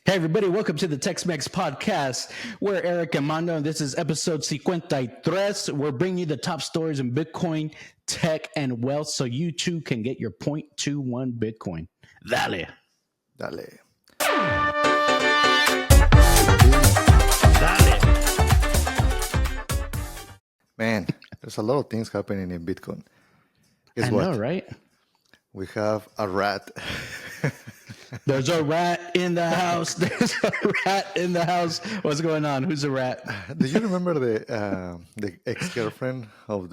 Hey everybody, welcome to the Tech-Mex Podcast. We're Eric Mando, and this is episode Cincuenta y Tres. We're bringing you the top stories in Bitcoin, tech, and wealth so you too can get your 0.21 Bitcoin. Dale. Dale. Man, there's a lot of things happening in Bitcoin. Guess what? I know, right? We have a rat. There's a rat in the house. There's a rat in the house. What's going on? Who's a rat? Do you remember the ex-girlfriend of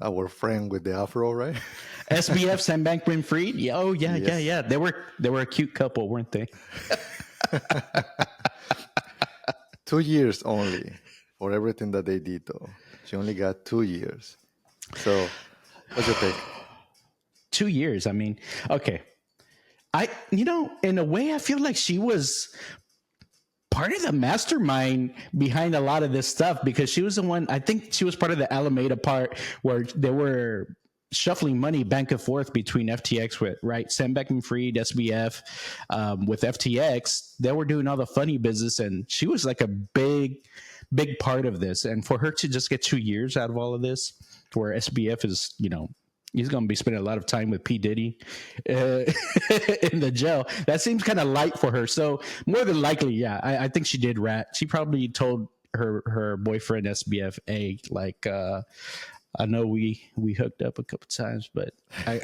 our friend with the afro, right? SBF, Sam Bankman-Fried? Yeah. Oh, yeah, Yes. yeah. They were a cute couple, weren't they? 2 years only for everything that they did, though. She only got 2 years. So, what's your take? 2 years. I mean, okay. In a way, I feel like she was part of the mastermind behind a lot of this stuff because she was the one, I think she was part of the Alameda part where they were shuffling money back and forth between FTX with, right? Sam Bankman-Fried, SBF, with FTX. They were doing all the funny business and she was like a big part of this. And for her to just get 2 years out of all of this, where SBF is, he's going to be spending a lot of time with P. Diddy in the jail. That seems kind of light for her. So more than likely, yeah, I think she did rat. She probably told her boyfriend SBF, hey, like, I know we hooked up a couple times, but I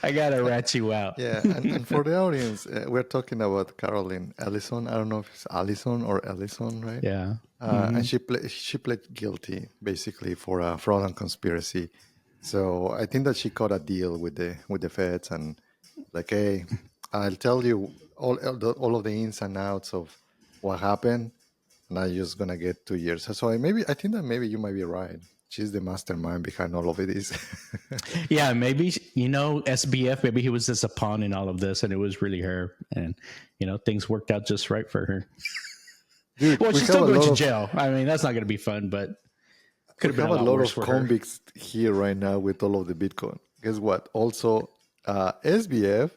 gotta rat you out. Yeah, and for the audience, we're talking about Caroline Ellison. I don't know if it's Allison or Ellison, right? Yeah. And she pled guilty basically for a fraud and conspiracy. So I think that she got a deal with the feds and like, hey, I'll tell you all of the ins and outs of what happened, and I'm just gonna get 2 years. So I think that maybe you might be right. She's the mastermind behind all of it is. Yeah, maybe SBF. Maybe he was just a pawn in all of this, and it was really her. And things worked out just right for her. Dude, well, she's still going to jail. I mean, that's not going to be fun, but could have been a lot of convicts here right now with all of the Bitcoin. Guess what? Also, SBF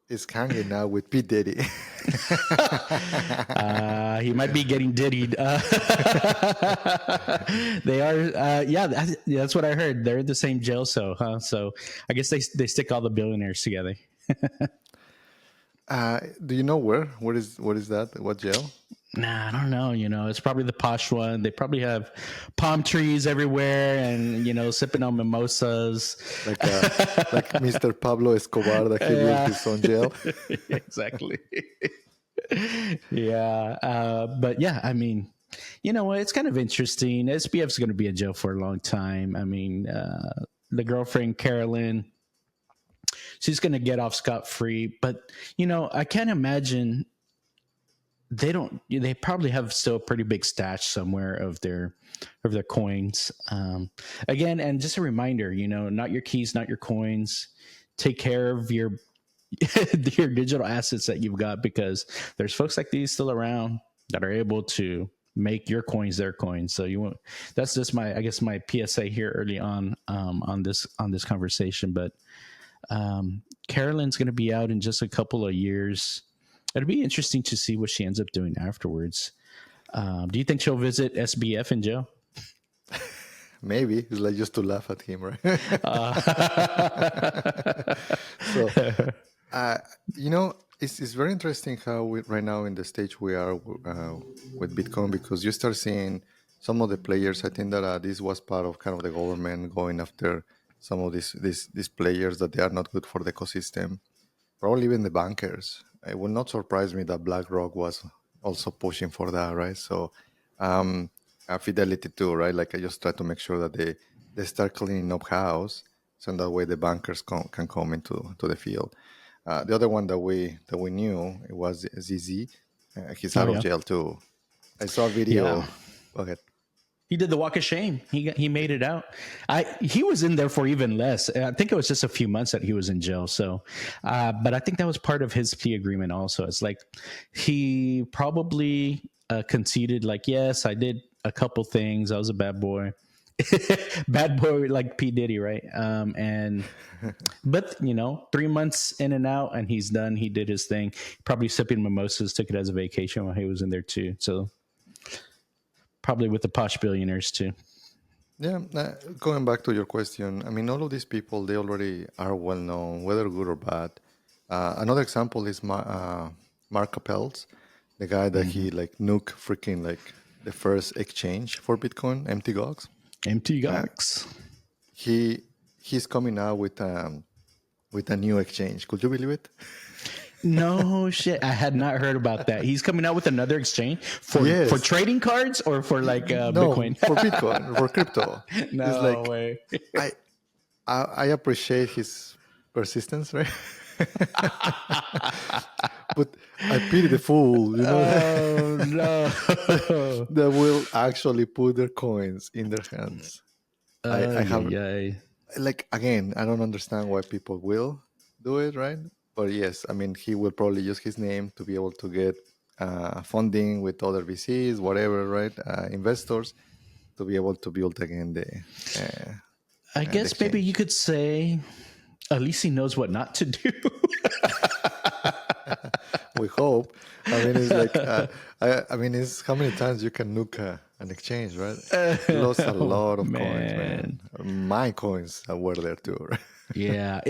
is hanging out with P. Diddy. He might be getting diddied. They are, that's what I heard. They're in the same jail, so I guess they stick all the billionaires together. Do you know where? What is that? What jail? Nah, I don't know. It's probably the posh one. They probably have palm trees everywhere and, sipping on mimosas. Like Mr. Pablo Escobar that he built his own jail. Exactly. Yeah. But yeah, I mean, it's kind of interesting. SBF's going to be in jail for a long time. I mean, the girlfriend, Carolyn, she's going to get off scot-free. But, I can't imagine... They probably have still a pretty big stash somewhere of their coins. Again, and just a reminder, not your keys, not your coins. Take care of your digital assets that you've got, because there's folks like these still around that are able to make your coins their coins. So that's just my PSA here early on this conversation. But Carolyn's going to be out in just a couple of years. It'll be interesting to see what she ends up doing afterwards. Do you think she'll visit SBF in jail? Maybe. It's like just to laugh at him, right? So, it's very interesting how right now in the stage we are with Bitcoin, because you start seeing some of the players. I think that this was part of kind of the government going after some of these players that they are not good for the ecosystem. Probably even the bankers. It would not surprise me that BlackRock was also pushing for that, right? So, Fidelity too, right? Like I just try to make sure that they start cleaning up house, so that way the bankers can come into the field. The other one that we knew, it was ZZ. He's out of jail too. I saw a video. Yeah. Go ahead. He did the walk of shame. He made it out. He was in there for even less. I think it was just a few months that he was in jail. So, but I think that was part of his plea agreement also. It's like he probably conceded, like, yes, I did a couple things. I was a bad boy. Bad boy like P Diddy, right? But 3 months in and out, and he's done. He did his thing. Probably sipping mimosas, took it as a vacation while he was in there too. So probably with the posh billionaires too. Yeah, going back to your question, I mean, all of these people, they already are well known, whether good or bad. Another example is Mark Capels, the guy that he like nuke freaking like the first exchange for Bitcoin, MTGOX. Empty Uh, gox. he he's coming out with a new exchange. Could you believe it? No shit. I had not heard about that. He's coming out with another exchange for Yes. trading cards or for like No, Bitcoin. for Bitcoin, for crypto. It's No like way. I I appreciate his persistence, right? But I pity the fool, Oh no. that will actually put their coins in their hands. I have Yeah. like again, I don't understand why people will do it, right? But yes, I mean, he will probably use his name to be able to get funding with other VCs, whatever, right? Investors to be able to build again uh, I the guess maybe you exchange. could say at least he knows what not to do. We hope. I mean, it's like I mean, it's how many times you can nuke an exchange, right? He lost a Oh lot of coins, man. man. My coins were there too, right? Yeah,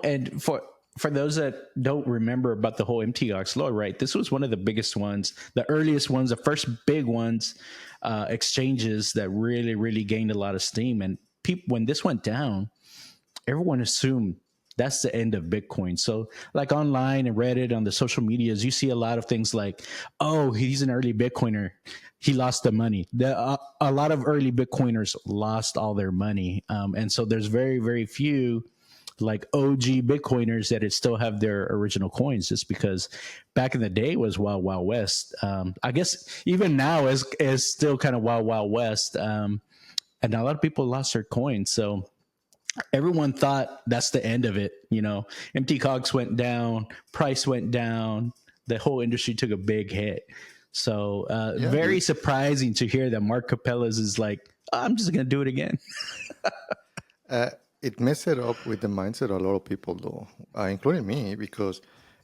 and for those that don't remember about the whole MTGOX law, right? This was one of the biggest ones, the earliest ones, the first big ones, exchanges that really, really gained a lot of steam. And people, when this went down, everyone assumed that's the end of Bitcoin. So, like online and Reddit on the social medias, you see a lot of things like, "Oh, he's an early Bitcoiner. He lost the money." A lot of early Bitcoiners lost all their money, and so there's very, very few like OG Bitcoiners that still have their original coins, just because back in the day was wild, wild west. I guess even now is still kind of wild, wild west, and a lot of people lost their coins. So everyone thought that's the end of it. Empty cogs went down, price went down, the whole industry took a big hit. So Yeah, very surprising to hear that Mark Capellas is like, "Oh, I'm just going to do it again." uh, it messed it up with the mindset of a lot of people, though, including me, because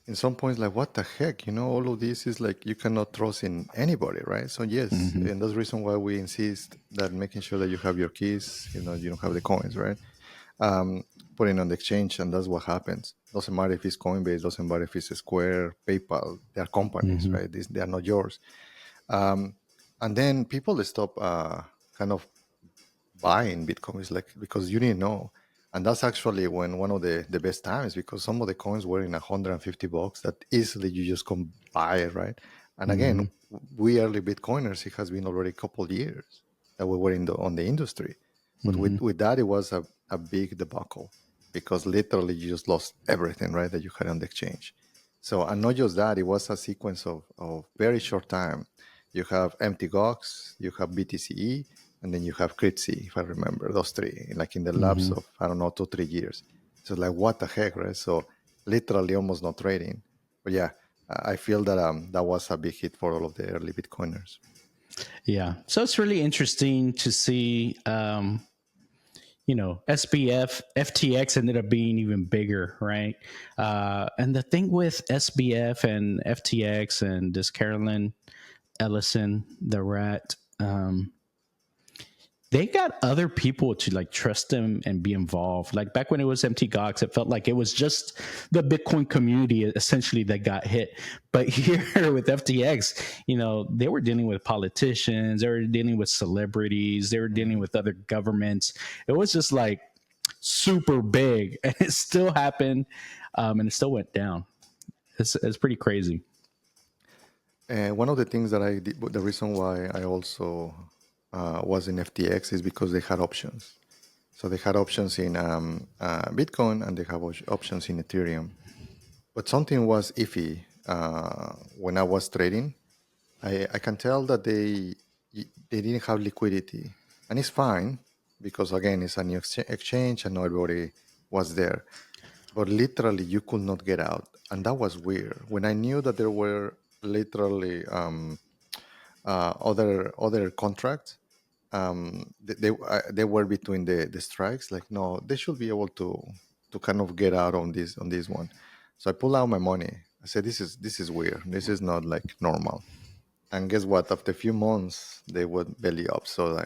in some points, like, what the heck, all of this is like you cannot trust in anybody, right? So yes, Mm-hmm. and that's the reason why we insist that making sure that you have your keys, you don't have the coins, right? um, putting on the exchange, and that's what happens. Doesn't matter if it's Coinbase, doesn't matter if it's Square, PayPal. They are companies, Mm-hmm. right? They are not yours. Um, and then people they stop kind of buying Bitcoin. It's like because you didn't know, and that's actually when one of the best times because some of the coins were in $150 that easily you just can buy it, right? And again, Mm-hmm. we early Bitcoiners, it has been already a couple of years that we were on the industry. But Mm-hmm. with that, it was a big debacle because literally you just lost everything, right, that you had on the exchange. So, and not just that, it was a sequence of very short time. You have empty GOX, you have BTCE, and then you have CryptC, if I remember, those three, like in the lapse Mm-hmm. of, I don't know, 2, 3 years. So, like, what the heck, right? So, literally almost not trading. But yeah, I feel that that was a big hit for all of the early Bitcoiners. Yeah. So it's really interesting to see, SBF, FTX ended up being even bigger, right? And the thing with SBF and FTX and this Carolyn Ellison, the rat, they got other people to like trust them and be involved. Like back when it was MT Gox, it felt like it was just the Bitcoin community essentially that got hit. But here with FTX, they were dealing with politicians, they were dealing with celebrities, they were dealing with other governments. It was just like super big, and it still happened, and it still went down. It's pretty crazy. And one of the things that I did, the reason why I also was in FTX is because they had options. So they had options in Bitcoin and they have options in Ethereum. But something was iffy when I was trading. I can tell that they didn't have liquidity, and it's fine because again it's a new exchange and not everybody was there. But literally, you could not get out, and that was weird. When I knew that there were literally other contracts, they were between the strikes. Like, no, they should be able to kind of get out on this one. So I pull out my money. I said, this is weird. This is not like normal. And guess what? After a few months, they went belly up. So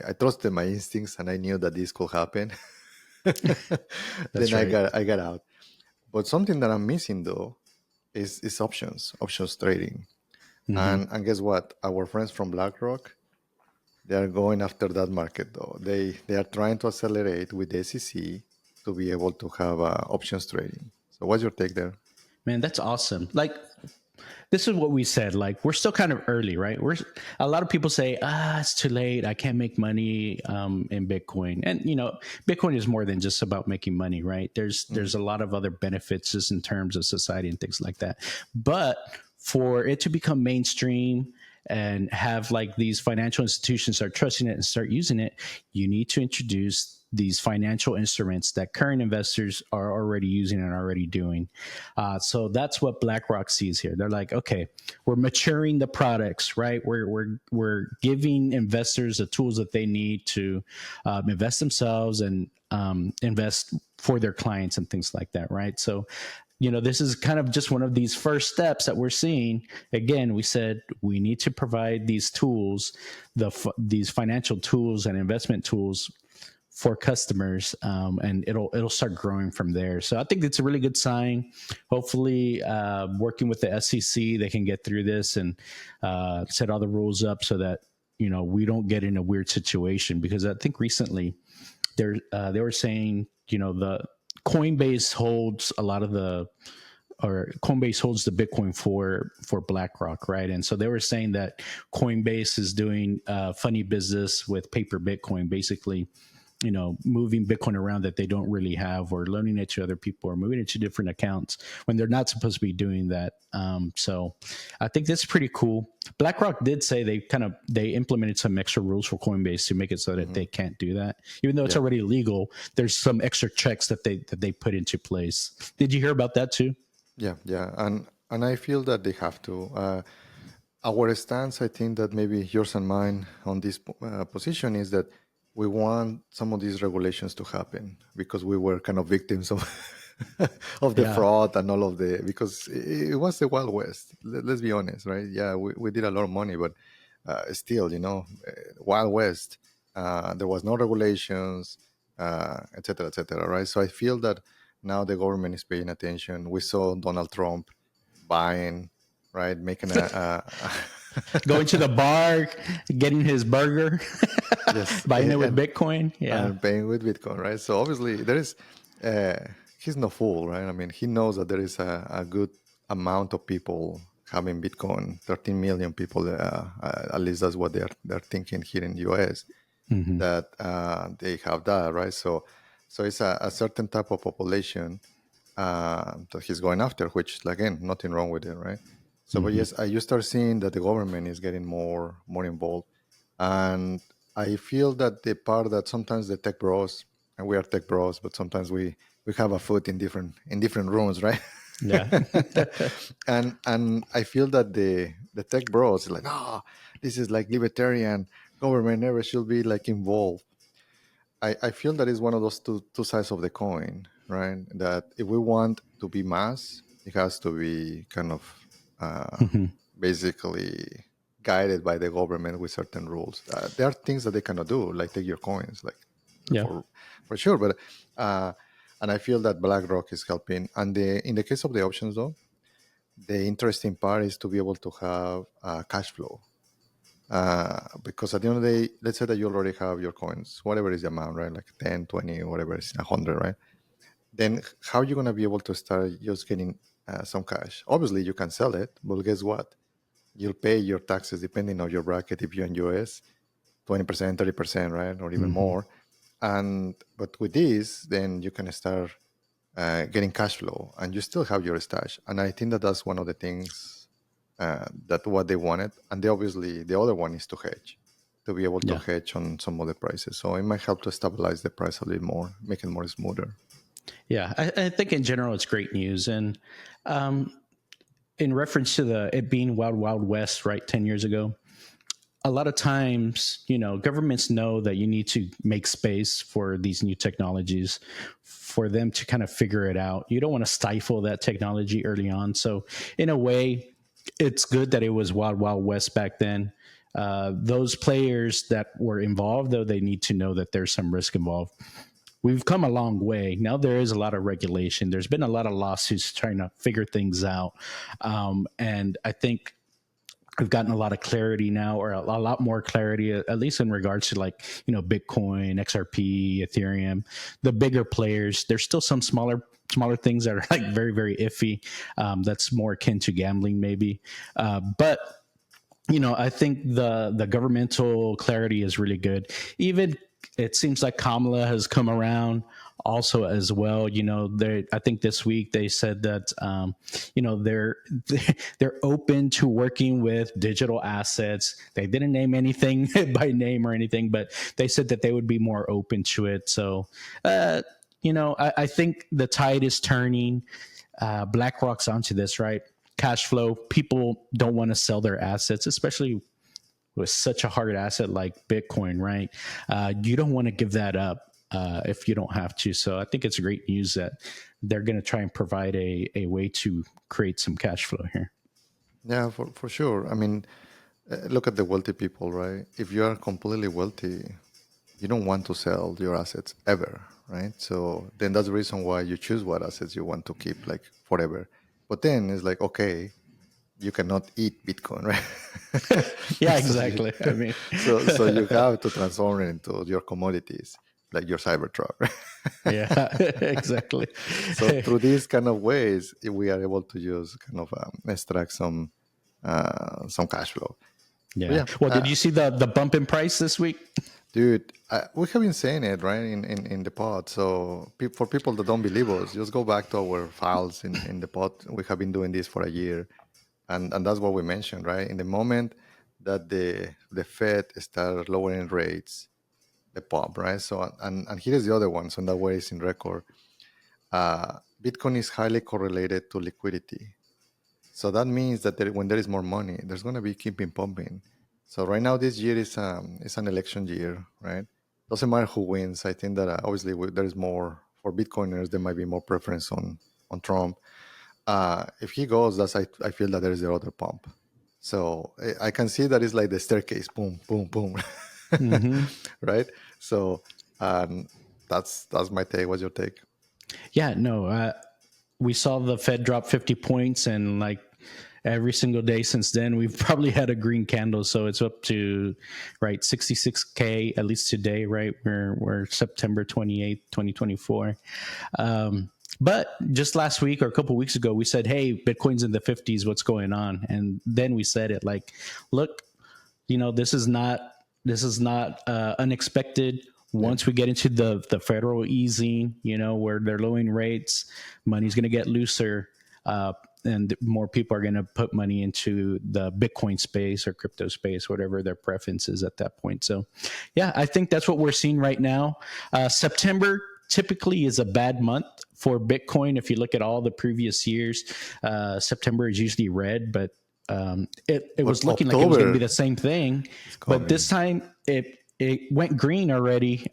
I trusted my instincts, and I knew that this could happen. That's Then right. I got out. But something that I'm missing though is options trading. Hmm. And guess what? Our friends from BlackRock, they are going after that market though. They are trying to accelerate with the SEC to be able to have options trading. So what's your take there? Man, that's awesome. Like, this is what we said. Like, we're still kind of early, right? We're A lot of people say, it's too late. I can't make money in Bitcoin. And Bitcoin is more than just about making money, right? There's a lot of other benefits just in terms of society and things like that. But for it to become mainstream and have like these financial institutions start trusting it and start using it, you need to introduce these financial instruments that current investors are already using and already doing. So that's what BlackRock sees here. They're like, okay, we're maturing the products, right? We're giving investors the tools that they need to invest themselves and invest for their clients and things like that, right? So this is kind of just one of these first steps that we're seeing. Again, we said we need to provide these tools, these financial tools and investment tools for customers, and it'll start growing from there. So I think it's a really good sign. Hopefully, working with the SEC, they can get through this and set all the rules up so that we don't get in a weird situation. Because I think recently they were saying the Coinbase holds a lot of the or Coinbase holds the Bitcoin for BlackRock, right? And so they were saying that Coinbase is doing funny business with paper Bitcoin, basically, moving Bitcoin around that they don't really have, or loaning it to other people, or moving it to different accounts when they're not supposed to be doing that. So I think that's pretty cool. BlackRock did say they implemented some extra rules for Coinbase to make it so that Hmm. they can't do that, even though it's Yeah, already legal. There's some extra checks that they put into place. Did you hear about that too? yeah, and I feel that they have to. Our stance, I think that maybe yours and mine on this position is that we want some of these regulations to happen because we were kind of victims of of the Yeah. fraud and all of the because it was the Wild West. Let's be honest, right? Yeah, we did a lot of money, but still, Wild West. There was no regulations, et cetera, right? So I feel that now the government is paying attention. We saw Donald Trump buying, right, making Going to the bar, getting his burger, yes, buying it with Bitcoin. Yeah. and paying with Bitcoin, right? So obviously there is, uh, he's no fool, right? I mean, he knows that there is a good amount of people having Bitcoin. 13 million people, at least that's what they're thinking here in the US, Hmm. that they have that, right? So it's a certain type of population that he's going after, which again, nothing wrong with it, right? So, but Hmm. yes, you start seeing that the government is getting more involved, and I feel that the part that sometimes the tech bros, and we are tech bros, but sometimes we have a foot in different rooms, right? Yeah. And I feel that the tech bros is like, this is like libertarian government never should be like involved. I feel that is one of those two sides of the coin, right? That if we want to be mass, it has to be kind of Hmm. basically guided by the government with certain rules. There are things that they cannot do, like take your coins, like Yeah. for sure. But and I feel that BlackRock is helping. And in the case of the options, though, the interesting part is to be able to have cash flow. Because at the end of the day, let's say that you already have your coins, whatever is the amount, right? Like 10, 20, or whatever is 100, right? Then how are you going to be able to start just getting some cash? Obviously, you can sell it, but guess what? You'll pay your taxes depending on your bracket. If you're in US, 20%, 30%, right? Or even Hmm. more. But with this, then you can start getting cash flow and you still have your stash. And I think that that's one of the things that what they wanted. And they obviously, the other one is to hedge, to be able to Yeah. hedge on some of the prices. So it might help to stabilize the price a little more, make it more smoother. Yeah. I think in general it's great news. And um, in reference to it being Wild Wild West, right, 10 years ago, a lot of times, governments know that you need to make space for these new technologies for them to kind of figure it out. You don't want to stifle that technology early on. So, in a way, it's good that it was wild, wild west back then. Those players that were involved, though, they need to know that there's some risk involved. We've come a long way. Now there is a lot of regulation. There's been a lot of lawsuits trying to figure things out. And I think we've gotten a lot of clarity now, or a lot more clarity, at least in regards to Bitcoin, XRP, Ethereum, the bigger players. There's still some smaller things that are like very, very iffy. That's more akin to gambling maybe. But I think the governmental clarity is really good. Even it seems like Kamala has come around also as well. I think this week they said that they're open to working with digital assets. They didn't name anything by name or anything, but they said that they would be more open to it. So I think the tide is turning. BlackRock's onto this, right? Cash flow. People don't want to sell their assets, especially with such a hard asset like Bitcoin, right? You don't want to give that up if you don't have to. So I think it's great news that they're going to try and provide a way to create some cash flow here. Yeah, for sure. I mean, look at the wealthy people, right? If you are completely wealthy, you don't want to sell your assets ever, right? So then that's the reason why you choose what assets you want to keep like forever. But then it's like, okay, you cannot eat Bitcoin, right? Yeah, exactly. I mean, so you have to transform it into your commodities, like your Cybertruck, right? Yeah, exactly. So through these kind of ways, we are able to use kind of extract some cash flow. Yeah. Well, did you see the bump in price this week? Dude, we have been saying it, right, in the pod. So for people that don't believe us, just go back to our files in the pod. We have been doing this for a year. And that's what we mentioned, right? In the moment that the Fed started lowering rates, the pump, right? So, and here's the other one. So in that way, it's in record. Bitcoin is highly correlated to liquidity. So that means that when there is more money, there's going to be keeping pumping. So right now, this year is an election year, right? Doesn't matter who wins. I think that obviously there is more for Bitcoiners. There might be more preference on Trump. If he goes, I feel that there is the other pump. So I can see that it's like the staircase, boom, boom, boom, Mm-hmm. right? So that's my take. What's your take? Yeah, no, we saw the Fed drop 50 points, and like every single day since then, we've probably had a green candle. So it's up to 66K at least today, right? We're September 28th, 2024. But just last week or a couple of weeks ago, we said, hey, Bitcoin's in the 50s. What's going on? And then we said it like, look, this is not unexpected. Once we get into the federal easing, where they're lowering rates, money's going to get looser, and more people are going to put money into the Bitcoin space or crypto space, whatever their preference is at that point. So, yeah, I think that's what we're seeing right now. September typically is a bad month for Bitcoin. If you look at all the previous years, September is usually red, but it was looking like it was going to be the same thing. But this time it went green already.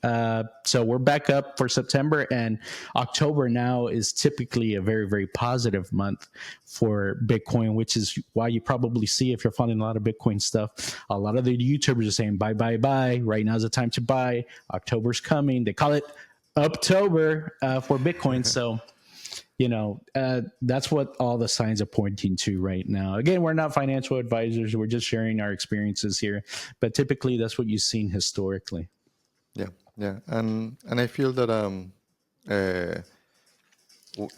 So we're back up for September, and October now is typically a very, very positive month for Bitcoin, which is why you probably see, if you're following a lot of Bitcoin stuff, a lot of the YouTubers are saying, buy, buy, buy. Right now is the time to buy. October's coming. They call it Uptober for Bitcoin. So, that's what all the signs are pointing to right now. Again, we're not financial advisors. We're just sharing our experiences here. But typically, that's what you've seen historically. Yeah. And I feel that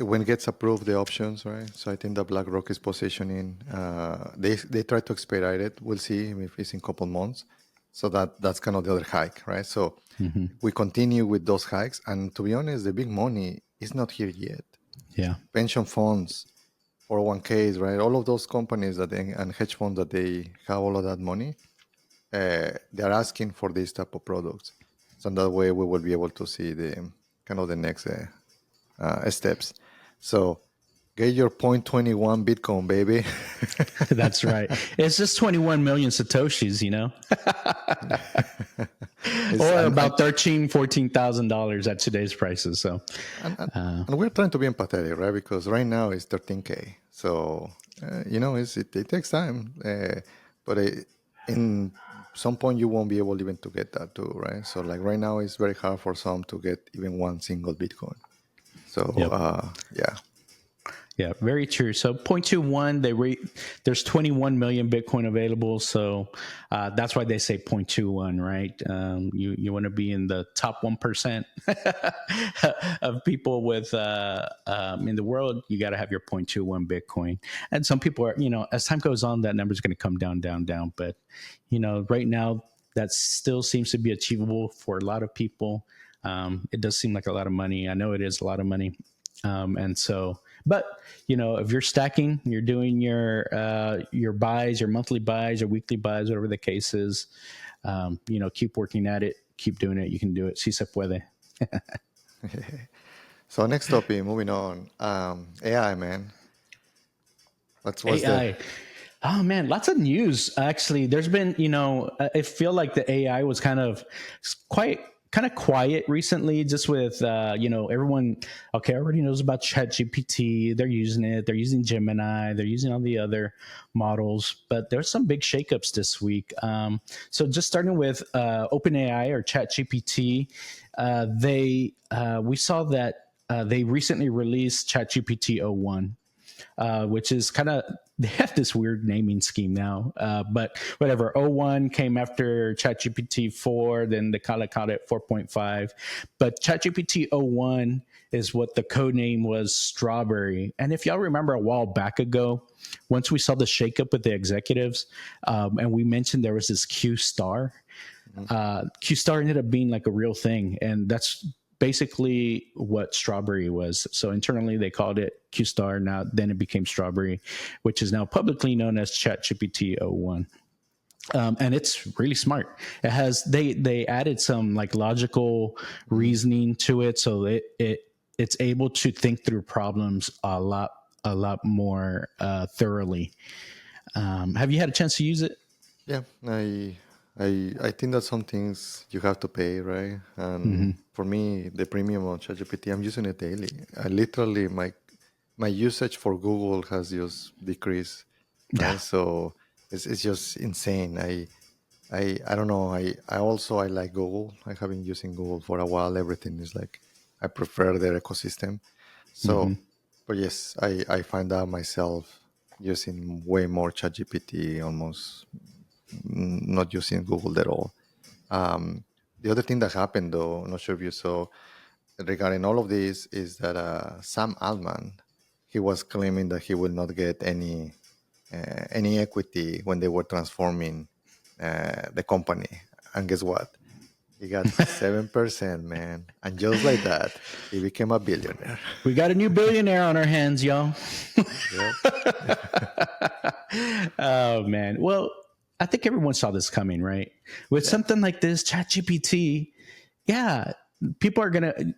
when it gets approved, the options, right? So I think that BlackRock is positioning. They try to expedite it. We'll see if it's in a couple months. So that's kind of the other hike, right? So we continue with those hikes. And to be honest, the big money is not here yet. Yeah. Pension funds, 401ks, right? All of those companies and hedge funds that they have all of that money, they're asking for this type of products. So in that way, we will be able to see the kind of the next steps. So Get your 0.21 Bitcoin, baby. That's right. It's just 21 million Satoshis, or about $14,000 at today's prices. So, and we're trying to be empathetic, right? Because right now it's 13K. So, it takes time. But in some point, you won't be able even to get that too, right? So, like right now, it's very hard for some to get even one single Bitcoin. So, yep. Yeah. Yeah, very true. So 0.21, there's 21 million Bitcoin available. So that's why they say 0.21, right? You want to be in the top 1% of people with in the world. You got to have your 0.21 Bitcoin. And some people are, as time goes on, that number is going to come down, down, down. But, right now, that still seems to be achievable for a lot of people. It does seem like a lot of money. I know it is a lot of money. And so, but if you're stacking, you're doing your buys, your monthly buys, your weekly buys, whatever the case is, keep working at it, keep doing it. You can do it. Si se puede. So next topic, moving on. AI, man. What's AI. Oh man, lots of news. Actually, there's been, I feel like the AI was kind of quiet recently, just with everyone already knows about ChatGPT. They're using it. They're using Gemini. They're using all the other models. But there's some big shakeups this week. So just starting with OpenAI or ChatGPT, we saw that they recently released ChatGPT 01. Which is they have this weird naming scheme now, but whatever. 01 came after ChatGPT 4, then they call it 4.5. But ChatGPT 01 is what the code name was, Strawberry. And if y'all remember a while back ago, once we saw the shakeup with the executives, and we mentioned there was this Q star, Q star ended up being like a real thing. And that's basically what Strawberry was. So internally they called it Q Star. Now then it became Strawberry, which is now publicly known as ChatGPT 01. And it's really smart. It has they added some like logical reasoning to it, so it's able to think through problems a lot more thoroughly. Have you had a chance to use it? Yeah, I think that some things you have to pay, right? And for me, the premium on ChatGPT, I'm using it daily. I literally my usage for Google has just decreased, right? So it's just insane. I don't know. I like Google. I have been using Google for a while. Everything is like I prefer their ecosystem. So, but yes, I find out myself using way more ChatGPT, almost not using Google at all. The other thing that happened, though, I'm not sure if you saw, regarding all of this, is that Sam Altman, he was claiming that he will not get any equity when they were transforming the company. And guess what? He got 7%, man. And just like that, he became a billionaire. We got a new billionaire on our hands, y'all. Oh, man. Well, I think everyone saw this coming, right? With something like this, ChatGPT, people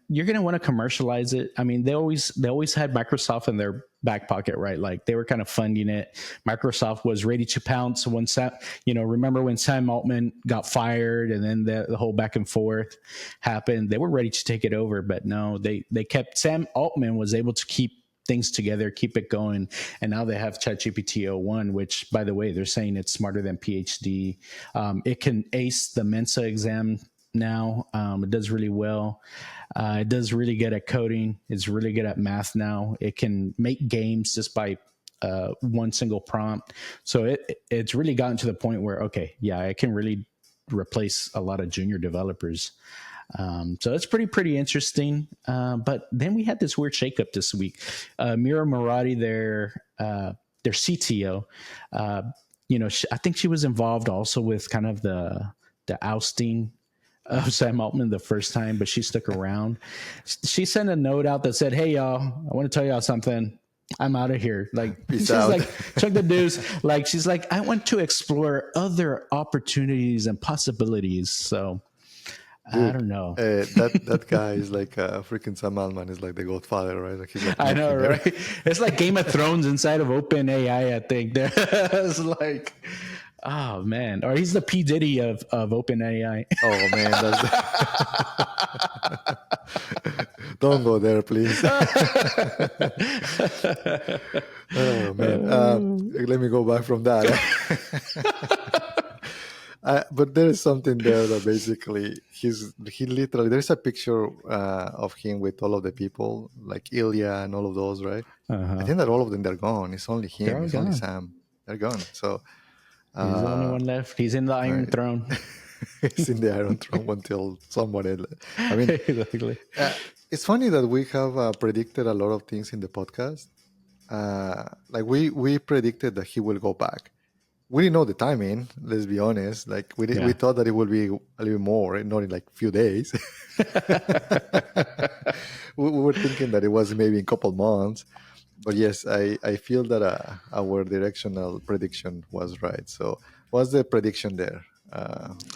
you're gonna want to commercialize it. I mean, they always had Microsoft in their back pocket, right? Like they were kind of funding it. Microsoft was ready to pounce when remember when Sam Altman got fired, and then the whole back and forth happened. They were ready to take it over, but no, they kept. Sam Altman was able to keep things together, keep it going, and now they have ChatGPT 01, which, by the way, they're saying it's smarter than PhD. It can ace the Mensa exam now. It does really well. It does really good at coding. It's really good at math now. It can make games just by one single prompt. So it's really gotten to the point where, it can really replace a lot of junior developers. So it's pretty interesting. But then we had this weird shakeup this week. Mira Murati, their CTO, I think she was involved also with kind of the ousting of Sam Altman the first time, but she stuck around. She sent a note out that said, "Hey y'all, I want to tell y'all something. I'm out of here." Like she's like, check the news. Like she's like, I want to explore other opportunities and possibilities. So I Dude, don't know. that guy is like freaking Sam Altman is like the Godfather, right? Like he's like I know, making right? It's like Game of Thrones inside of OpenAI, I think. It's like, oh man. Or he's the P. Diddy of OpenAI. Oh man, that's don't go there, please. Oh man, let me go back from that. But there is something there that basically he literally there's a picture of him with all of the people like Ilya and all of those, right? I think that all of them they're gone. It's only They're him. all It's only gone. Sam. They're gone. So He's the only one left. He's in the Iron right. Throne. It's in the Iron Throne until somebody. I mean, Exactly. it's funny that we have predicted a lot of things in the podcast. Like we predicted that he will go back. We didn't know the timing. Let's be honest. Like we Yeah. thought that it would be a little more, not in like few days. We were thinking that it was maybe in a couple months. But yes, I feel that our directional prediction was right. So, what's the prediction there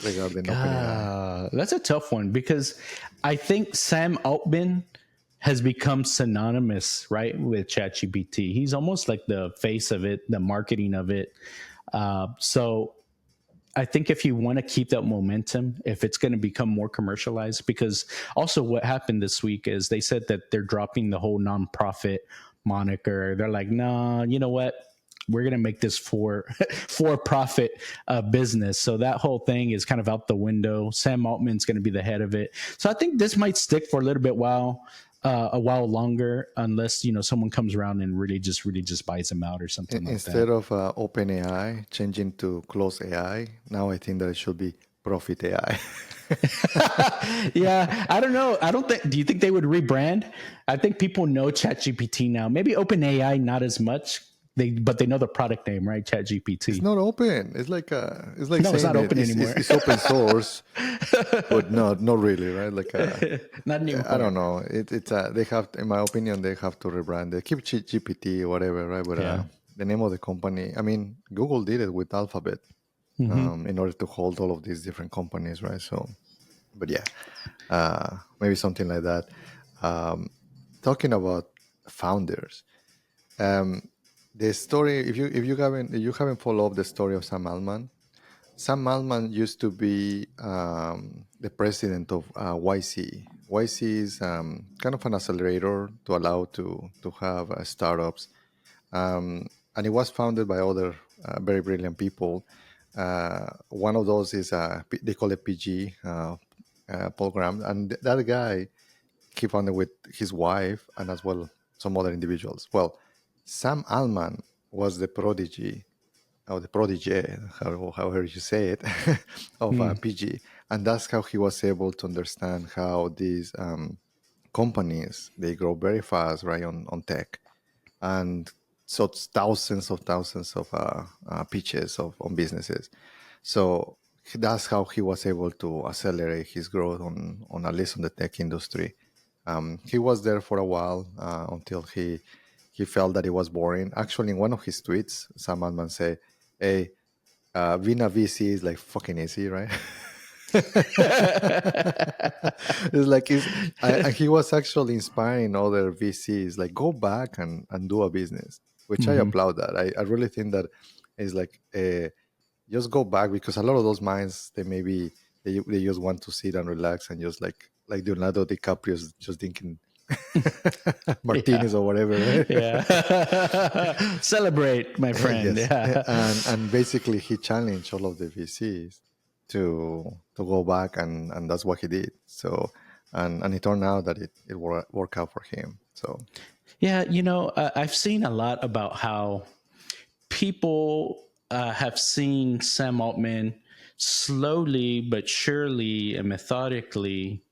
regarding OpenAI? That's a tough one because I think Sam Altman has become synonymous, right, with ChatGPT. He's almost like the face of it, the marketing of it. So I think if you want to keep that momentum, if it's going to become more commercialized, because also what happened this week is they said that they're dropping the whole nonprofit moniker. They're like, no, you know what? We're going to make this for profit business. So that whole thing is kind of out the window. Sam Altman's going to be the head of it. So I think this might stick for a little bit a while longer, unless someone comes around and really just buys them out or something like Instead that. of OpenAI changing to Close AI, now I think that it should be Profit AI. Yeah, I don't know. I don't think. Do you think they would rebrand? I think people know ChatGPT now. Maybe OpenAI not as much. But they know the product name, right? ChatGPT. It's not open. It's like No, it's not open anymore. It's open source, but not really, right? Like Not anymore. I don't know. It's they have, in my opinion, they have to rebrand. They keep GPT or whatever, right? But Yeah. the name of the company. I mean, Google did it with Alphabet in order to hold all of these different companies, right? So, but yeah, maybe something like that. Talking about founders. The story, if you haven't followed up the story of Sam Altman, Sam Altman used to be the president of YC. YC is kind of an accelerator to allow to have startups, and it was founded by other very brilliant people. One of those is they call it PG program, and that guy he founded with his wife and as well some other individuals. Well, Sam Altman was the prodigy, or the protege, however you say it, of PG. And that's how he was able to understand how these companies, they grow very fast, right, on tech. And so it's thousands of pitches on businesses. So that's how he was able to accelerate his growth on at least on the tech industry. He was there for a while until he felt that it was boring. Actually, in one of his tweets, Sam Altman said, "Hey, being a VC is like fucking easy, right?" It's like he was actually inspiring other VCs, like go back and do a business, which I applaud that. I really think that is like just go back, because a lot of those minds they just want to sit and relax and just like Leonardo DiCaprio's just thinking martinis or whatever, right? Yeah. Celebrate, my friend. Yes. Yeah. And basically he challenged all of the VCs to go back, and that's what he did. So and it turned out that it worked out for him. So Yeah, I've seen a lot about how people have seen Sam Altman slowly but surely and methodically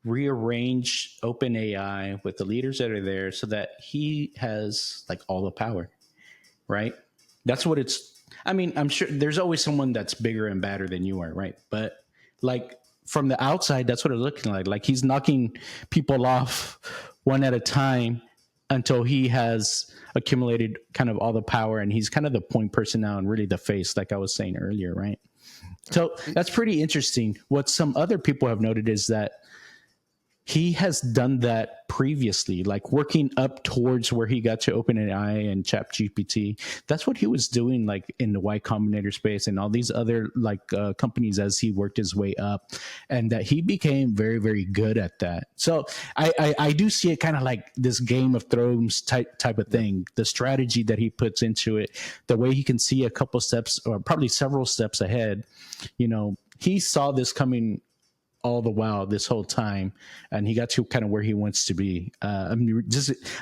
rearrange OpenAI with the leaders that are there so that he has like all the power, right? That's what I'm sure there's always someone that's bigger and badder than you are, right? But like from the outside, that's what it's looking like. Like he's knocking people off one at a time until he has accumulated kind of all the power, and he's kind of the point person now and really the face, like I was saying earlier, right? So that's pretty interesting. What some other people have noted is that he has done that previously, like working up towards where he got to OpenAI and ChatGPT. That's what he was doing, like in the Y Combinator space and all these other companies as he worked his way up, and that he became very, very good at that. So I do see it kind of like this Game of Thrones type of thing. The strategy that he puts into it, the way he can see a couple steps or probably several steps ahead. He saw this coming all the while this whole time, and he got to kind of where he wants to be. I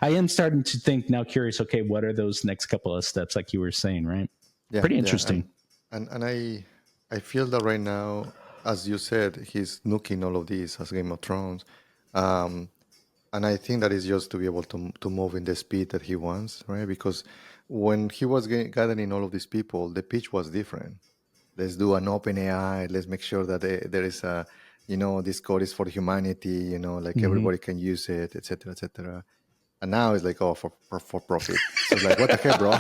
am starting to think now, curious, okay, what are those next couple of steps, like you were saying, right? Yeah, Pretty interesting. and I feel that right now, as you said, he's nuking all of these as Game of Thrones, um, and I think that is just to be able to move in the speed that he wants, right? Because when he was gathering all of these people, the pitch was different. Let's do an open AI. Let's make sure that there is a, this code is for humanity. Like everybody can use it, etc., etc. And now it's like, oh, for profit. So it's like, what the heck, bro?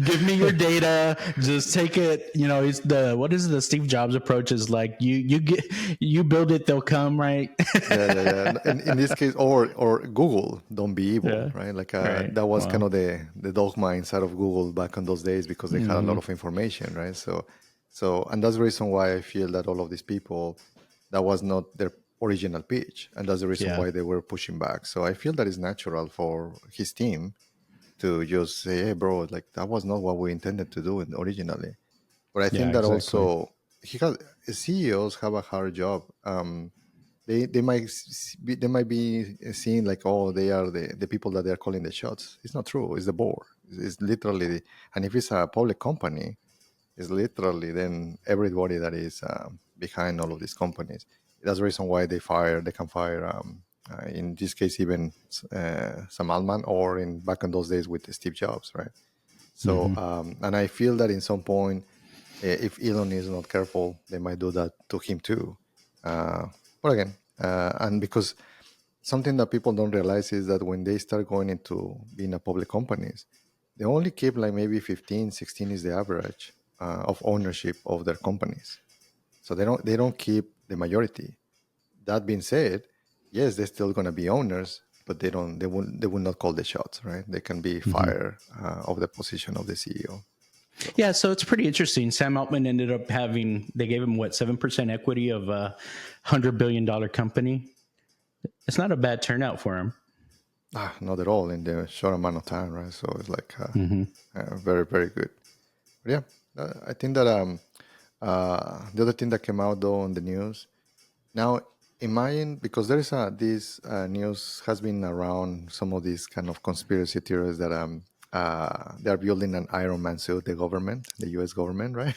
Give me your data. Just take it. It's what is the Steve Jobs approach is like, you build it, they'll come, right? Yeah. In this case, or Google, don't be evil, right? Like Right. that was kind of the dogma inside of Google back in those days because they had a lot of information, right? So, and that's the reason why I feel that all of these people, that was not their original pitch, and that's the reason why they were pushing back. So I feel that it's natural for his team to just say, "Hey, bro, like that was not what we intended to do originally." But I think that also CEOs have a hard job. They might be seen like, oh, they are the people that they're calling the shots. It's not true. It's the board. It's literally, and if it's a public company, it's literally then everybody that is behind all of these companies. That's the reason why they can fire, in this case, even Sam Altman, or back in those days with Steve Jobs, right? So, and I feel that in some point, if Elon is not careful, they might do that to him too. But again, and because something that people don't realize is that when they start going into being a public companies, they only keep like maybe 15, 16 is the average of ownership of their companies. So they don't keep the majority. That being said, yes, they're still going to be owners, but they will not call the shots, right? They can be fired of the position of the CEO. Yeah, so it's pretty interesting. Sam Altman ended up they gave him 7% equity of a $100 billion company. It's not a bad turnout for him. Not at all in the short amount of time, right? So it's like very, very good. But yeah, I think that the other thing that came out though on the news now, imagine, because there is this news has been around some of these kind of conspiracy theories that they are building an Iron Man suit, the U.S. government, right?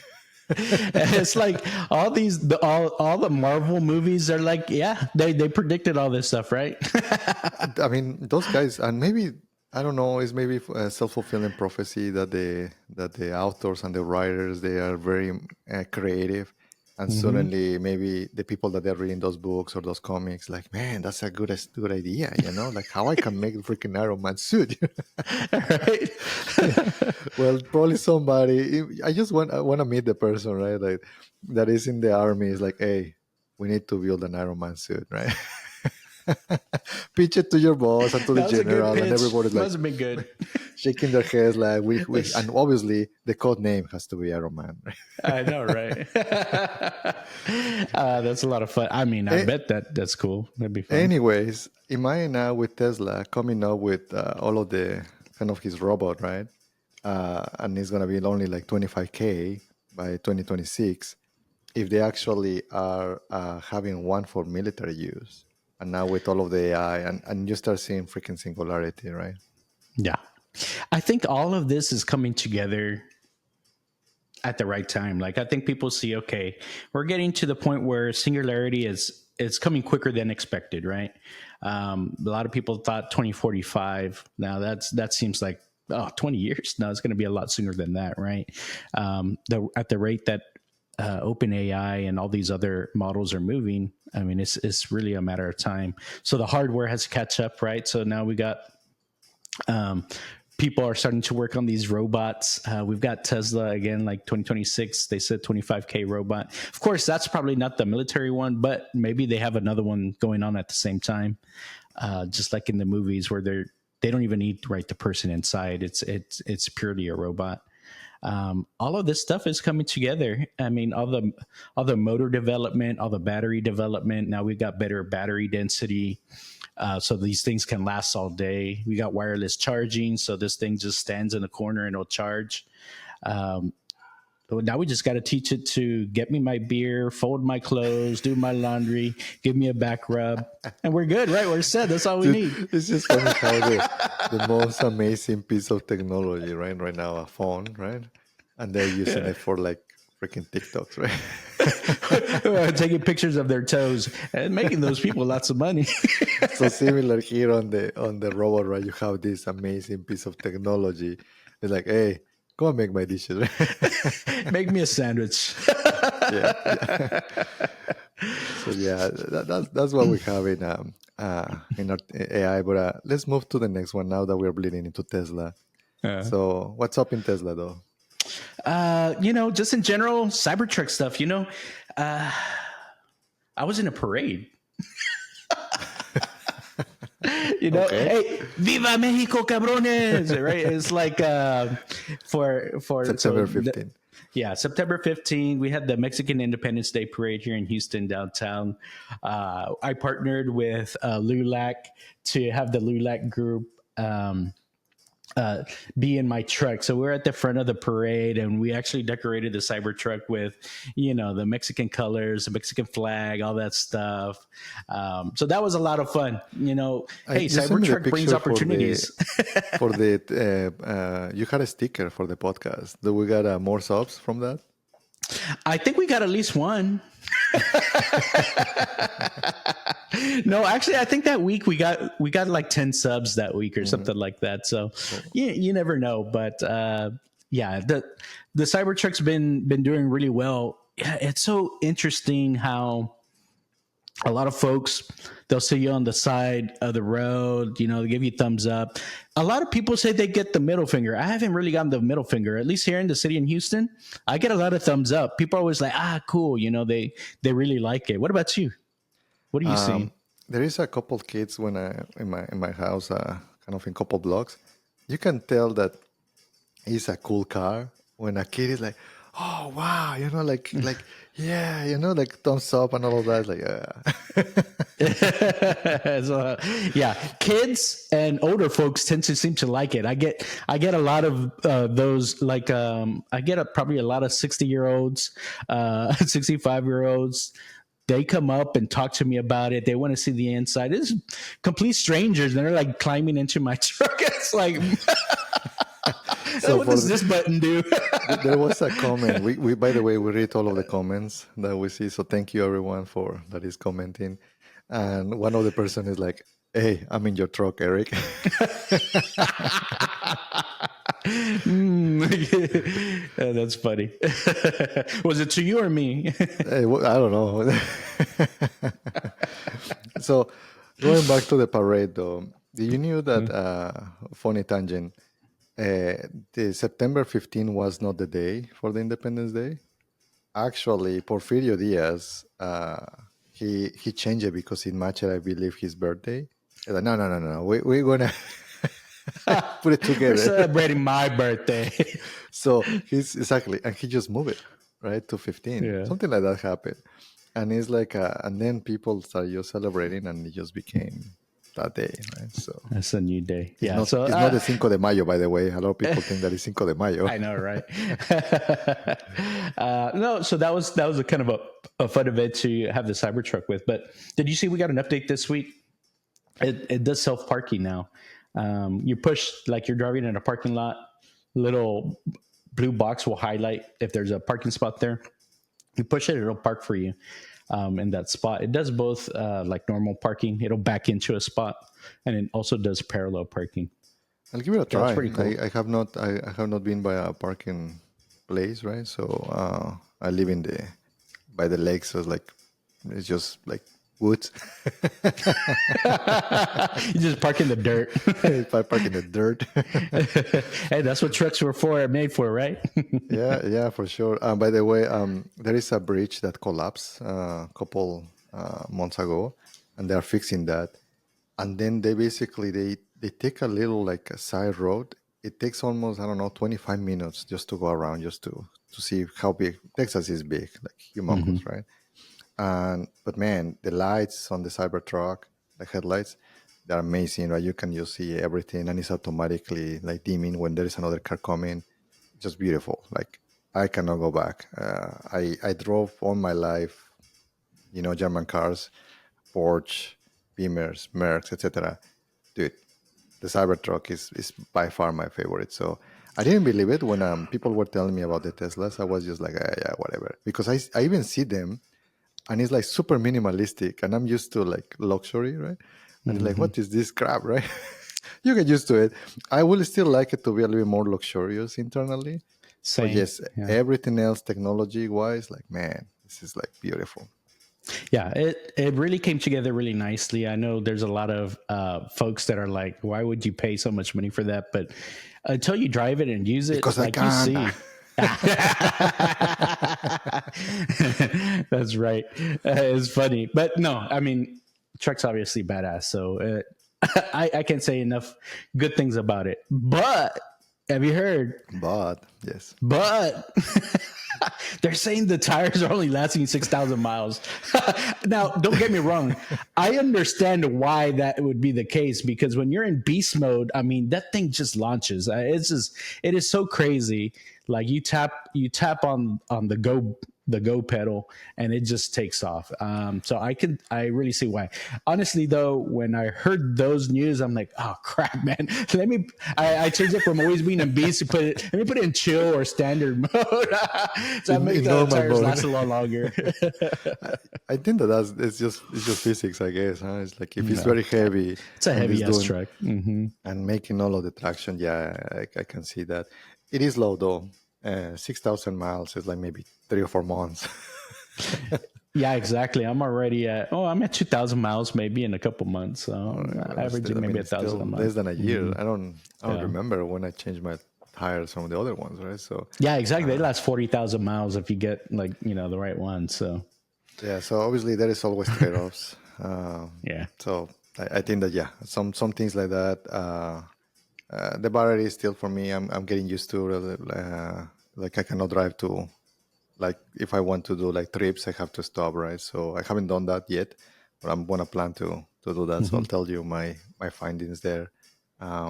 It's like all the Marvel movies are like, yeah, they predicted all this stuff, right? I mean, those guys, and maybe I don't know, it's maybe a self-fulfilling prophecy that the authors and the writers, they are very creative, and suddenly maybe the people that they're reading those books or those comics, like, man, that's a good idea, like how I can make a freaking Iron Man suit. Right? Well, probably somebody. I want to meet the person, right? Like that is in the army. Is like, hey, we need to build an Iron Man suit, right? Pitch it to your boss and to the general, and everybody's like, must have been good. Shaking their heads, like we and obviously the code name has to be Iron Man. Right? I know, right? That's a lot of fun. I mean, I bet that's cool. That'd be fun. Anyways, imagine now with Tesla coming up with all of the kind of his robot, right? And it's gonna be only like 25K by 2026 if they actually are having one for military use. And now with all of the AI, and you start seeing freaking singularity, right? Yeah. I think all of this is coming together at the right time. Like, I think people see, okay, we're getting to the point where singularity is coming quicker than expected, right? A lot of people thought 2045. Now that seems like 20 years. No, it's going to be a lot sooner than that, right? At the rate that OpenAI and all these other models are moving, I mean, it's really a matter of time. So the hardware has to catch up, right? So now we got people are starting to work on these robots. We've got Tesla again, like 2026. They said 25K robot. Of course, that's probably not the military one, but maybe they have another one going on at the same time. Just like in the movies where they don't even need the person inside. It's purely a robot. All of this stuff is coming together. I mean, all the motor development, all the battery development. Now we've got better battery density. So these things can last all day. We got wireless charging, so this thing just stands in the corner and it'll charge. So now we just got to teach it to get me my beer, fold my clothes, do my laundry, give me a back rub, and we're good, right? We're set. That's all we need. It's just funny how the most amazing piece of technology, right now, a phone, right? And they're using it for like freaking TikToks, right? Taking pictures of their toes and making those people lots of money. So similar here on the robot, right? You have this amazing piece of technology. It's like, hey, go and make my dishes. Make me a sandwich. Yeah. So yeah, that's what we have in our AI. But let's move to the next one now that we're bleeding into Tesla. So what's up in Tesla, though? Just in general, Cybertruck stuff. I was in a parade. Okay. Hey, Viva Mexico, cabrones! Right? It's like for September 15th. September 15th. We had the Mexican Independence Day parade here in Houston downtown. I partnered with LULAC to have the LULAC group be in my truck. So we're at the front of the parade, and we actually decorated the Cybertruck with, the Mexican colors, the Mexican flag, all that stuff. So that was a lot of fun. Hey, Cybertruck brings opportunities. You had a sticker for the podcast. Do we got more subs from that? I think we got at least one. No, actually, I think that week we got like 10 subs that week or something like that. So you never know. But the Cybertruck's been doing really well. Yeah, it's so interesting how a lot of folks, they'll see you on the side of the road, they give you thumbs up. A lot of people say they get the middle finger. I haven't really gotten the middle finger, at least here in the city in Houston. I get a lot of thumbs up. People are always like, cool. They really like it. What about you? What are you seeing? There is a couple of kids in my house, kind of in couple blocks. You can tell that it's a cool car when a kid is like, oh wow, like thumbs up and all of that. Like, kids and older folks tend to seem to like it. I get a lot of those. Like I get probably a lot of 60-year-olds, 65-year-olds. They come up and talk to me about it. They want to see the inside. It's complete strangers, and they're like climbing into my truck. It's like, so what does this button do? There was a comment. We by the way, we read all of the comments that we see. So thank you everyone that is commenting. And one of the person is like, "Hey, I'm in your truck, Eric." That's funny. Was it to you or me? Hey, I don't know. So going back to the parade, though, did you knew that funny tangent? The September 15 was not the day for the Independence Day. Actually, Porfirio Diaz, he changed it because it matched, I believe, his birthday. He's like, no. We're gonna put it together. We're celebrating my birthday. So he's exactly, and he just moved it right to 15. Yeah. Something like that happened, and it's like, and then people started just celebrating, and it just became that day, right? So that's a new day. It's not the Cinco de Mayo, by the way. A lot of people think that it's Cinco de Mayo. I know, right? No, so that was a kind of a fun event to have the Cybertruck with. But did you see we got an update this week? It does self-parking now. You push, like you're driving in a parking lot, little blue box will highlight if there's a parking spot there. You push it, it'll park for you in that spot. It does both like normal parking. It'll back into a spot, and it also does parallel parking. I'll give it a try. That's pretty cool. I have not been by a parking place, right? So I live by the lake, so it's just like woods. You just park in the dirt. If I park in the dirt. Hey, that's what trucks were for, made for, right? Yeah, for sure. By the way, there is a bridge that collapsed a couple months ago, and they are fixing that. And then they take a little like a side road. It takes almost, I don't know, 25 minutes just to go around, just to see how big Texas is, big, like humongous, right? And but man, the lights on the Cybertruck, the headlights, they're amazing, right? You can just see everything, and it's automatically like dimming when there is another car coming. Just beautiful. Like I cannot go back. I drove all my life, German cars, Porsche, Beamers, Mercs, etc. Dude, the Cybertruck is by far my favorite. So I didn't believe it when people were telling me about the Teslas. I was just like, yeah, whatever. Because I even see them, and it's like super minimalistic, and I'm used to like luxury, right? And it's like, what is this crap, right? You get used to it. I will still like it to be a little bit more luxurious internally. But Same. yes, Yeah. everything else technology wise, like, man, this is like beautiful. Yeah, it really came together really nicely. I know there's a lot of folks that are like, why would you pay so much money for that? But until you drive it and use it, Because I like you can. see. That's right. It's funny. But no, I mean, truck's obviously badass. So I can't say enough good things about it. But have you heard? But yes. But they're saying the tires are only lasting 6,000 miles. Now, don't get me wrong. I understand why that would be the case, because when you're in beast mode, I mean, that thing just launches. It is so crazy. Like you tap on the go pedal and it just takes off. So I really see why. Honestly though, when I heard those news, I'm like, oh crap, man. I changed it from always being in beast to let me put it in chill or standard mode. So I make In the normal tires mode. last a lot longer. I think it's just physics, I guess. Huh? It's like if it's very heavy, It's a and heavy it's ass doing truck. Mm-hmm. and making all of the traction, yeah, I can see that. It is low though. 6,000 miles is like maybe 3 or 4 months. Yeah, exactly. I'm at 2,000 miles maybe in a couple months. So I'm averaging maybe It's still 1,000 a less month. than a year. I don't Yeah. remember when I changed my tires from the other ones, right? So Yeah, exactly. They last 40,000 miles if you get the right one. So yeah, so obviously there is always trade-offs. yeah. So I think that yeah, some things like that. The battery is still for me. I'm getting used to like I cannot drive to, like if I want to do like trips, I have to stop, right? So I haven't done that yet, but I'm gonna plan to do that. So I'll tell you my findings there.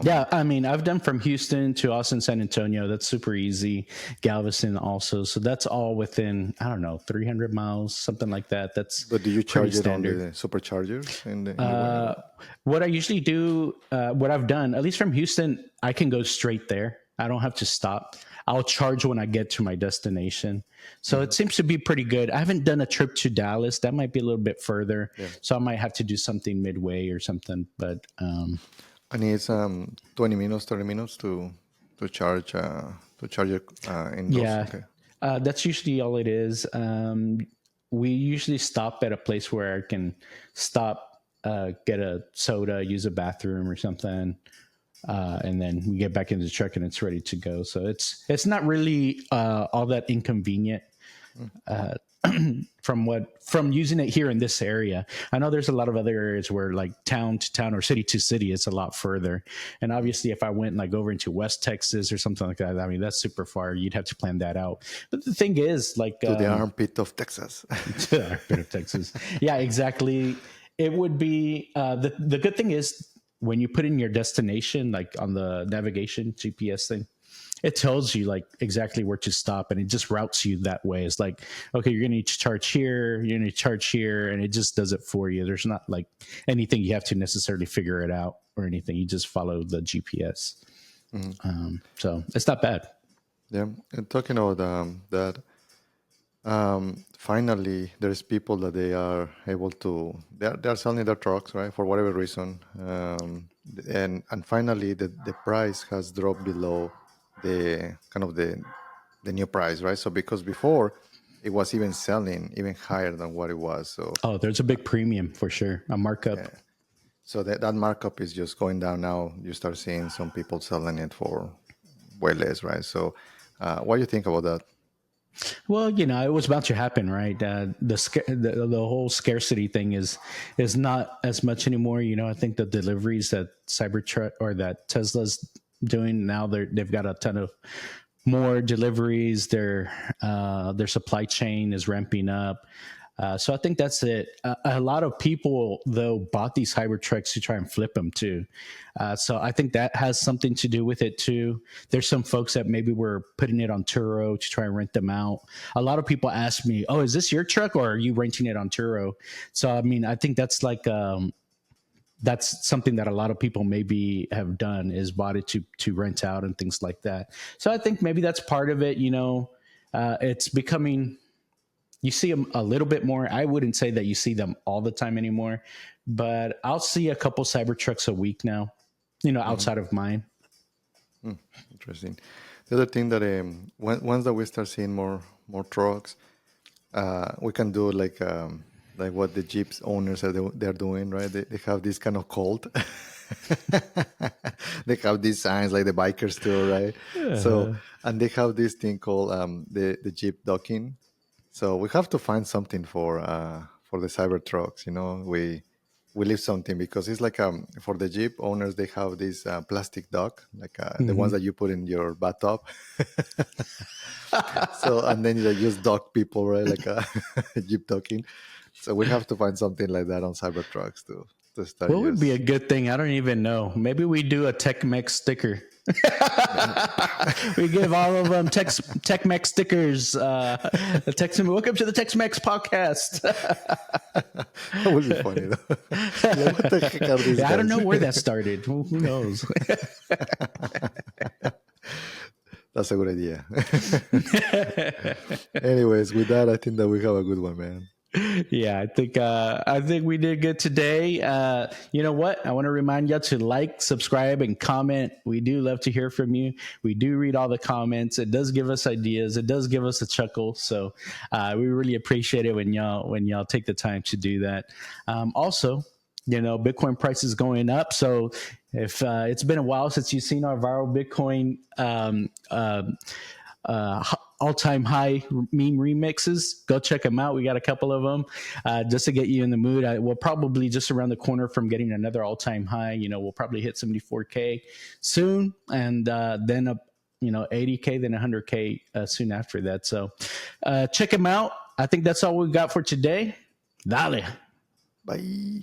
Yeah, I mean, I've done from Houston to Austin, San Antonio. That's super easy. Galveston also. So that's all within, I don't know, 300 miles, something like that. That's But do you pretty charge it on standard. the superchargers in the way? What I usually do, what I've done, at least from Houston, I can go straight there. I don't have to stop. I'll charge when I get to my destination. So it seems to be pretty good. I haven't done a trip to Dallas. That might be a little bit further. Yeah. So I might have to do something midway or something. But And it's 20 minutes, 30 minutes to charge it in those. yeah, Okay. that's usually all it is. We usually stop at a place where I can stop, get a soda, use a bathroom or something. And then we get back into the truck and it's ready to go. So it's not really all that inconvenient from using it here in this area. I know there's a lot of other areas where like town to town or city to city, it's a lot further. And obviously, if I went like over into West Texas or something like that, I mean that's super far. You'd have to plan that out. But the thing is, like To the armpit of Texas. to the armpit of Texas, yeah, exactly. It would be the good thing is when you put in your destination, like on the navigation GPS thing, it tells you like exactly where to stop and it just routes you that way. It's like, okay, you're going to need to charge here, you're going to charge here, and it just does it for you. There's not like anything you have to necessarily figure it out or anything. You just follow the GPS. So it's not bad. Yeah. And talking about that, finally, there's people that they are able to, they are selling their trucks, right, for whatever reason. And finally, the price has dropped below the kind of the new price, right? So because before it was even selling even higher than what it was. So Oh, there's a big premium for sure, a markup. so that markup is just going down now. You start seeing some people selling it for way less, right? So what do you think about that? Well, it was about to happen, right? The whole scarcity thing is not as much anymore. I think the deliveries that Cybertruck or that Tesla's doing now, they've got a ton of more deliveries. Their supply chain is ramping up. So I think that's it. A lot of people, though, bought these hybrid trucks to try and flip them too. So I think that has something to do with it too. There's some folks that maybe were putting it on Turo to try and rent them out. A lot of people ask me, "Oh, is this your truck or are you renting it on Turo?" So I mean, I think that's like that's something that a lot of people maybe have done, is bought it to rent out and things like that. So I think maybe that's part of it. It's becoming. You see them a little bit more. I wouldn't say that you see them all the time anymore, but I'll see a couple Cybertrucks a week now, outside of mine. Interesting. The other thing that once that we start seeing more trucks, we can do like what the Jeeps owners they're doing, right? They have this kind of cult. They have these signs like the bikers do, right? So and they have this thing called the Jeep docking. So we have to find something for the Cybertrucks. We leave something because it's like for the Jeep owners they have this plastic dock, like the ones that you put in your bathtub. So and then they just dock people, right? Like Jeep docking. So we have to find something like that on Cybertrucks to start. What would be a good thing? I don't even know. Maybe we do a Tech-Mex sticker. We give all of them Tech-Mex stickers. Welcome to the Tech-Mex Podcast. That would be funny, though. Like, what the heck are these I don't guys? know where that started. Who knows? That's a good idea. Anyways, with that, I think that we have a good one, man. Yeah, I think we did good today. You know what? I want to remind you to like, subscribe, and comment. We do love to hear from you. We do read all the comments. It does give us ideas. It does give us a chuckle. So we really appreciate it when y'all take the time to do that. Also, Bitcoin price is going up. So if it's been a while since you've seen our viral Bitcoin all-time high meme remixes, go check them out. We got a couple of them just to get you in the mood. We'll probably just around the corner from getting another all-time high. We'll probably hit 74K soon, and then up 80K, then 100K soon after that. So check them out. I think that's all we got for today. Dale. Bye.